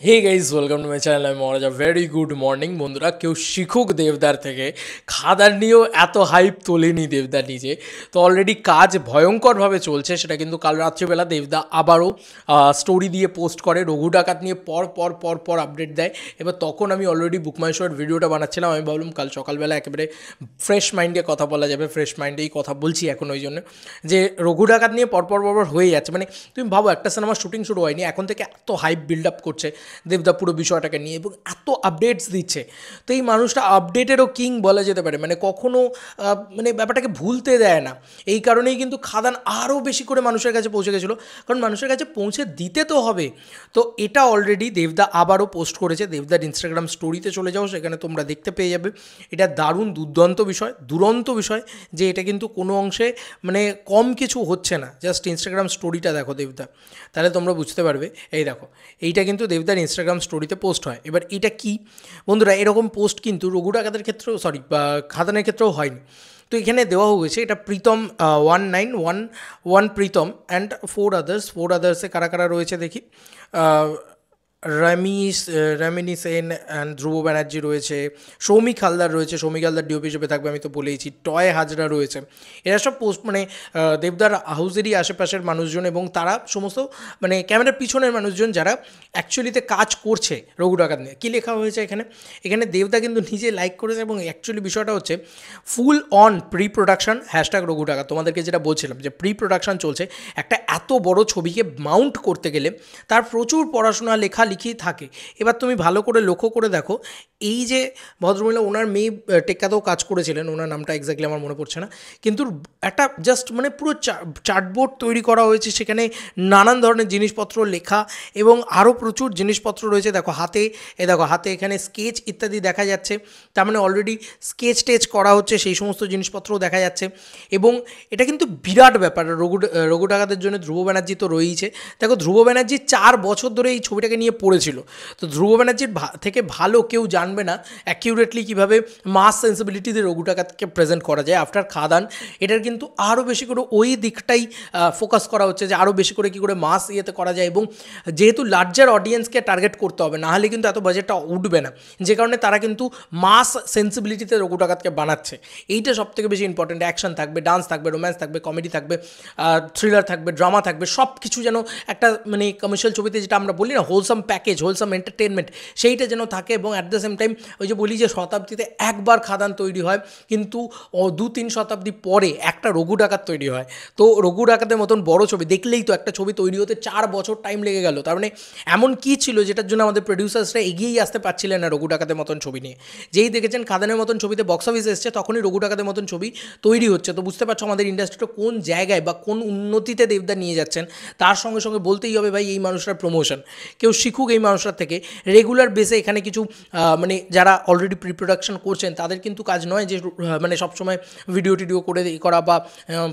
Hey guys welcome to my channel. আমি Maharaja. Very good morning বন্ধুরা। কেউ শিখুক দেবদার থেকে। খাদার নিয়েও এত হাইপ তোলেনি দেবদার নিজে। তো অলরেডি কাজ ভয়ঙ্করভাবে চলছে, সেটা কিন্তু কাল রাত্রিবেলা দেবদা আবারও স্টোরি দিয়ে পোস্ট করে, রঘু ডাকাত নিয়ে পর পর পর পর আপডেট দেয়। এবার তখন আমি অলরেডি বুক মাই শোর ভিডিওটা বানাচ্ছিলাম। আমি ভাবলাম কাল সকালবেলা একেবারে ফ্রেশ মাইন্ডে কথা বলা যাবে, ফ্রেশ মাইন্ডেই কথা বলছি এখন, ওই জন্য যে রঘু ডাকাত নিয়ে পরপর পরপর হয়ে যাচ্ছে। মানে তুমি ভাবো, একটা সিনেমার শুটিং শুরু হয়নি, এখন থেকে এত হাইপ বিল্ড আপ করছে দেবদা পুরো বিষয়টাকে নিয়ে এবং এত আপডেটস দিচ্ছে। তো এই মানুষটা আপডেটেরও কিং বলা যেতে পারে, মানে কখনো মানে ব্যাপারটাকে ভুলতে দেয় না। এই কারণেই কিন্তু খাদান আরও বেশি করে মানুষের কাছে পৌঁছে গেছিলো, কারণ মানুষের কাছে পৌঁছে দিতে তো হবে। তো এটা অলরেডি দেবদা আবারও পোস্ট করেছে। দেবদার ইনস্টাগ্রাম স্টোরিতে চলে যাও, সেখানে তোমরা দেখতে পেয়ে যাবে। এটা দারুণ দুর্দান্ত বিষয়, দুরন্ত বিষয় যে এটা কিন্তু কোনো অংশে মানে কম কিছু হচ্ছে না। জাস্ট ইনস্টাগ্রাম স্টোরিটা দেখো দেবদা, তাহলে তোমরা বুঝতে পারবে। এই দেখো, এইটা কিন্তু দেবদার ইনস্টাগ্রাম স্টোরিতে পোস্ট হয়। এবার এটা কি বন্ধুরা, এরকম পোস্ট কিন্তু রঘু ডাকাতের ক্ষেত্রেও খাদানের ক্ষেত্রেও হয়নি। তো এখানে দেওয়া হয়েছে এটা প্রীতম 1911 প্রীতম অ্যান্ড ফোর আদার্সে কারা কারা রয়েছে দেখি। রামিনী সেন অ্যান্ড ধ্রুব ব্যানার্জি রয়েছে, সৌমিক হালদার রয়েছে, সৌমিক হালদার ডিওপি হিসেবে থাকবে, আমি তো বলেইছি। টয় হাজরা রয়েছে। এরা সব পোস্ট মানে দেবদার হাউসেরই আশেপাশের মানুষজন এবং তারা সমস্ত মানে ক্যামেরার পিছনের মানুষজন যারা অ্যাকচুয়ালিতে কাজ করছে রঘু ডাকাত নিয়ে। কী লেখা হয়েছে এখানে? এখানে দেবদা কিন্তু নিজে লাইক করেছে এবং অ্যাকচুয়ালি বিষয়টা হচ্ছে full on pre production #Raghu ডাকাত। তোমাদেরকে যেটা বলছিলাম যে প্রি প্রোডাকশন চলছে। একটা এত বড় ছবিকে মাউন্ট করতে গেলে তার প্রচুর পড়াশোনা লেখালেখি থাকে। এবার তুমি ভালো করে লক্ষ্য করে দেখো, এই যে ভদ্রমহিলা, ওনার মেয়ে টেক্কাতেও কাজ করেছিলেন, ওনার নামটা এক্স্যাক্টলি আমার মনে পড়ছে না, কিন্তু একটা জাস্ট মানে পুরো চার্টবোর্ড তৈরি করা হয়েছে, সেখানে নানান ধরনের জিনিসপত্র লেখা এবং আরও প্রচুর জিনিসপত্র রয়েছে। দেখো হাতে, দেখো হাতে এখানে স্কেচ ইত্যাদি দেখা যাচ্ছে। তার মানে অলরেডি স্কেচ টেচ করা হচ্ছে, সেই সমস্ত জিনিসপত্রও দেখা যাচ্ছে। এবং এটা কিন্তু বিরাট ব্যাপার রঘু ডাকাতের জন্য। ধ্রুব ব্যানার্জি তো রয়েইছে। দেখো ধ্রুব ব্যানার্জি 4 বছর ধরে এই ছবিটাকে নিয়ে পড়েছিল। তো ধ্রুব ব্যানার্জির থেকে ভালো কেউ জানবে না অ্যাকিউরেটলি কীভাবে মাস সেন্সিবিলিটি দিয়ে রঘু ডাকাতকে প্রেজেন্ট করা যায় আফটার খাদান। এটার কিন্তু আরও বেশি করে ওই দিকটাই ফোকাস করা হচ্ছে, যে আরও বেশি করে কী করে মাস ইয়েতে করা যায়। এবং যেহেতু লার্জার অডিয়েন্সকে টার্গেট করতে হবে, নাহলে কিন্তু এত বাজেটটা উঠবে না, যে কারণে তারা কিন্তু মাস সেন্সিবিলিটিতে রঘু ডাকাতকে বানাচ্ছে। এইটা সবথেকে বেশি ইম্পর্টেন্ট। অ্যাকশন থাকবে, ডান্স থাকবে, রোম্যান্স থাকবে, কমেডি থাকবে, থ্রিলার থাকবে, ড্রামা থাকবে, সব কিছু যেন একটা মানে কমার্শিয়াল ছবিতে যেটা আমরা বলি না, হোলসাম প্যাকেজ, হোলসাম এন্টারটেনমেন্ট, সেইটা যেন থাকে। এবং অ্যাট দ্য সেম টাইম ওই যে বলি যে শতাব্দীতে একবার খাদান তৈরি হয়, কিন্তু 2-3 শতাব্দী পরে একটা রঘু ডাকাত তৈরি হয়। তো রঘু ডাকাতের মতন বড় ছবি দেখলেই তো একটা ছবি তৈরি হতে 4 বছর টাইম লেগে গেল। তার মানে এমন কী ছিল যেটার জন্য আমাদের প্রডিউসার্সরা এগিয়েই আসতে পারছিলেন না রঘু ডাকাতের মতন ছবি নিয়ে। যেই দেখেছেন খাদানের মতন ছবিতে বক্স অফিস এসছে, তখনই রঘু ডাকাতের মতন ছবি তৈরি হচ্ছে। তো বুঝতে পারছো আমাদের ইন্ডাস্ট্রিটা কোন জায়গায় বা কোন উন্নতিতে দেবদা নিয়ে যাচ্ছেন। তার সঙ্গে সঙ্গে বলতেই হবে ভাই, এই মানুষটার প্রমোশন কেউ শিখুক এই মানুষটার থেকে। রেগুলার বেসে এখানে কিছু মানে যারা অলরেডি প্রি প্রোডাকশন করছেন তাদের কিন্তু কাজ নয় যে মানে সবসময় ভিডিও টিডিও করে করা বা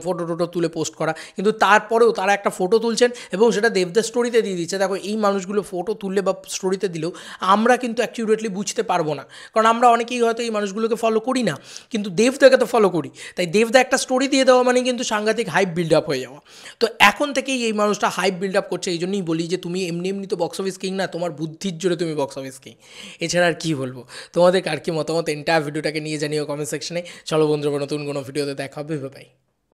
ফটো টোটো তুলে পোস্ট করা, কিন্তু তারপরেও তারা একটা ফটো তুলছেন এবং সেটা দেবদার স্টোরিতে দিয়ে দিচ্ছে। দেখো এই মানুষগুলো ফটো তুললে বা স্টোরিতে দিলেও আমরা কিন্তু অ্যাকিউরেটলি বুঝতে পারবো না, কারণ আমরা অনেকেই হয়তো এই মানুষগুলোকে ফলো করি না, কিন্তু দেবদাকে তো ফলো করি। তাই দেবদা একটা স্টোরি দিয়ে দেওয়া মানে কিন্তু সাংঘাতিক হাইপ বিল্ড আপ হয়ে যাওয়া। তো এখন থেকেই এই মানুষটা হাইপ বিল্ড আপ করছে। এই জন্যই বলি যে তুমি এমনি এমনি তো বক্স অফিস কিং না, তোমার বুদ্ধির জোরে তুমি বক্স অফিস কিং। এছাড়া আর কী বলবো। তোমাদের আর কি মতামত এন্টায়ার ভিডিওটাকে নিয়ে জানিও কমেন্ট সেকশনে। চলো বন্ধুরা, নতুন কোনো ভিডিওতে দেখা হবে। বাই।